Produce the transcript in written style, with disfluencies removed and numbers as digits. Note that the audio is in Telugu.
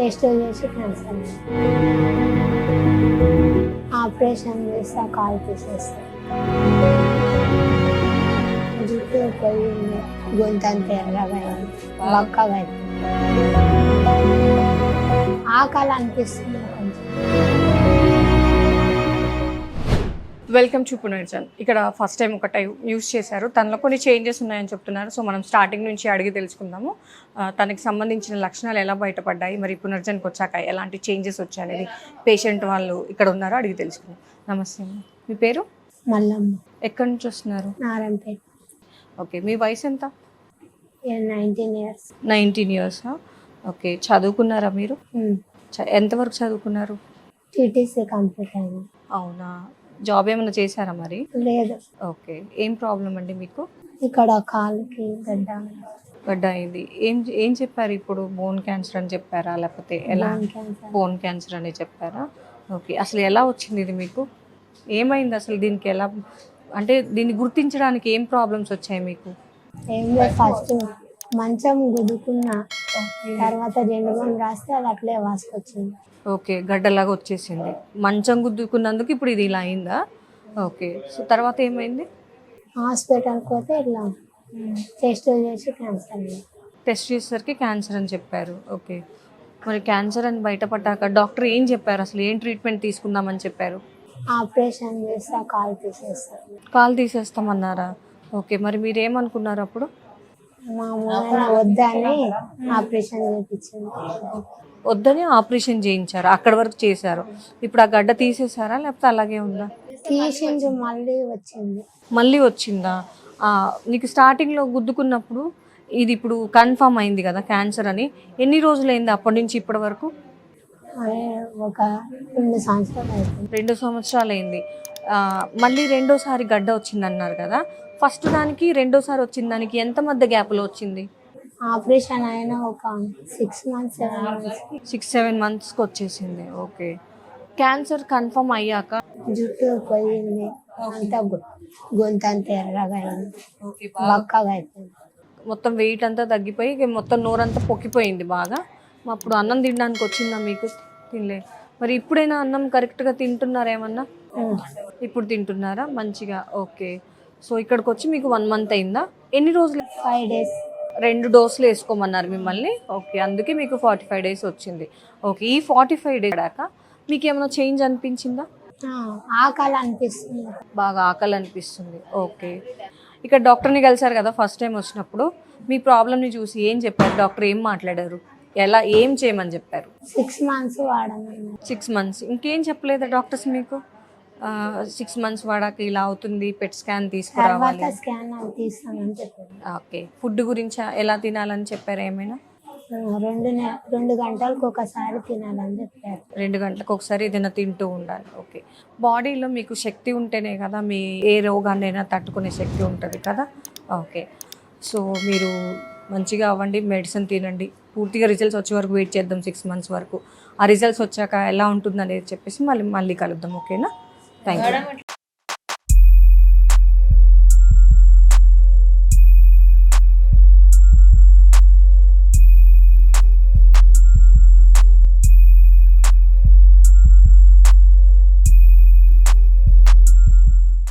టెస్ట్ చేసి క్యాన్సర్ ఆపరేషన్ చేస్తా కాలు తీసేస్తా జుట్టు పోయింది గొంతంత ఎర్రగా బక్కగా ఆకలి అనిపిస్తుంది కొంచెం. Welcome to పునర్జన్. ఇక్కడ ఫస్ట్ టైం ఒక యూస్ చేశారు, తనలో కొన్ని చేంజెస్ ఉన్నాయని చెప్తున్నారు. సో మనం స్టార్టింగ్ నుంచి అడిగి తెలుసుకుందాము తనకి సంబంధించిన లక్షణాలు ఎలా బయటపడ్డాయి, మరి పునర్జన్కి వచ్చాక ఎలాంటి చేంజెస్ వచ్చాయి అనేది పేషెంట్ వాళ్ళు ఇక్కడ ఉన్నారో అడిగి తెలుసుకుందాం. నమస్తే అమ్మ, మీ పేరు? మల్లమ్మ. ఎక్కడి నుంచి వస్తున్నారు? నారాయణపేట. ఓకే, మీ వయసు ఎంత? 19 years. 19 years. ఓకే, చదువుకున్నారా మీరు? ఎంతవరకు చదువుకున్నారు? టీటీసీ కంప్లీట్ అయింది. అవునా, జాబ్ ఏమైనా చేశారా మరి? లేదు. ఓకే, ఏం ప్రాబ్లం అండి మీకు? ఇక్కడ కాలుకి గడ్డ అయింది. ఏం చెప్పారు ఇప్పుడు? బోన్ క్యాన్సర్ అని చెప్పారా, లేకపోతే ఎలా? బోన్ క్యాన్సర్ అని చెప్పారా? ఓకే, అసలు ఎలా వచ్చింది ఇది మీకు? ఏమైంది అసలు? దీనికి ఎలా, అంటే దీన్ని గుర్తించడానికి ఏం ప్రాబ్లమ్స్ వచ్చాయి మీకు? ఏం లేదు, ఫస్ట్ మంచం గుద్దుకున్నా, తర్వాత 2 రాస్తే అది అట్లే వాసుకొచ్చింది. ఓకే, గడ్డలాగా వచ్చేసింది. మంచం గుద్దుకున్నందుకు ఇప్పుడు ఇది ఇలా అయిందా? ఓకే, సో తర్వాత ఏమైంది? హాస్పిటల్కి పోతే ఇట్లా టెస్ట్ చేసి క్యాన్సర్ టెస్ట్ చేసేసరికి క్యాన్సర్ అని చెప్పారు. ఓకే, మరి క్యాన్సర్ అని బయటపడ్డాక డాక్టర్ ఏం చెప్పారు? అసలు ఏం ట్రీట్మెంట్ తీసుకుందామని చెప్పారు? ఆపరేషన్ చేస్తా కాలు తీసేస్తాను. కాలు తీసేస్తామన్నారా? ఓకే, మరి మీరు ఏమనుకున్నారు అప్పుడు? మా అమ్మ వద్దని ఆపరేషన్ చేయించింది. వద్దని ఆపరేషన్ చేయించారు, అక్కడి వరకు చేశారు. ఇప్పుడు ఆ గడ్డ తీసేసారా, లేకపోతే అలాగే ఉందా? తీసింది, మళ్ళీ వచ్చిందా? నీకు స్టార్టింగ్లో గుద్దుకున్నప్పుడు ఇది ఇప్పుడు కన్ఫర్మ్ అయింది కదా క్యాన్సర్ అని, ఎన్ని రోజులైంది అప్పటి నుంచి ఇప్పటి వరకు? ఒక 2 సంవత్సరాలు అవుతుంది. 2 సంవత్సరాలు అయింది. మళ్ళీ రెండోసారి గడ్డ వచ్చింది అన్నారు కదా, ఫస్ట్ దానికి రెండోసారి వచ్చిన దానికి ఎంత మధ్య గ్యాప్లో వచ్చింది? ఆపరేషన్ అయిన ఒక 6 months 6-7 monthsకి వచ్చేసింది. ఓకే, క్యాన్సర్ కన్ఫర్మ్ అయ్యాక జుట్టు పోయింది, అంతా గొంతంత ఎర్రగా బక్కగా అయిపోయింది. మొత్తం వెయిట్ అంతా తగ్గిపోయి మొత్తం నోరంతా పొక్కిపోయింది బాగా. అప్పుడు అన్నం తినడానికి వచ్చిందా మీకు? తినలే. మరి ఇప్పుడైనా అన్నం కరెక్ట్గా తింటున్నారా ఏమన్నా? ఇప్పుడు తింటున్నారా మంచిగా? ఓకే, సో ఇక్కడికి వచ్చి మీకు 1 month అయిందా? ఎన్ని రోజులు? 5 days. 2 డోసులు వేసుకోమన్నారు మిమ్మల్ని. ఓకే, అందుకే మీకు 45 days వచ్చింది. ఓకే, ఈ 45 days దాకా మీకు ఏమైనా చేంజ్ అనిపించిందా? ఆకలి అనిపిస్తుంది, బాగా ఆకలి అనిపిస్తుంది. ఓకే, ఇక్కడ డాక్టర్ని కలిసారు కదా ఫస్ట్ టైం వచ్చినప్పుడు, మీ ప్రాబ్లమ్ని చూసి ఏం చెప్పారు డాక్టర్? ఏం మాట్లాడారు? ఎలా ఏం చేయమని చెప్పారు? 6 months వాడమన్నారు. 6 months. ఇంకేం చెప్పలేదా డాక్టర్స్ మీకు? 6 months వాడాక ఇలా అవుతుంది, పెట్ స్కాన్ తీసుకురావాలి, స్కాన్ తీస్తామని చెప్పారు. ఓకే, ఫుడ్ గురించి ఎలా తినాలని చెప్పారు? ఏమైనా 2 గంటలకు ఒకసారి తినాలని చెప్పారు. 2 గంటలకు ఒకసారి ఏదైనా తింటూ ఉండాలి. ఓకే, బాడీలో మీకు శక్తి ఉంటేనే కదా మీ ఏ రోగాన్నైనా తట్టుకునే శక్తి ఉంటుంది కదా. ఓకే, సో మీరు మంచిగా అవ్వండి, మెడిసిన్ తినండి, పూర్తిగా రిజల్ట్స్ వచ్చే వరకు వెయిట్ చేద్దాం 6 months వరకు. ఆ రిజల్ట్స్ వచ్చాక ఎలా ఉంటుందనేది చెప్పేసి మళ్ళీ కలుద్దాం. ఓకేనా? Thank you.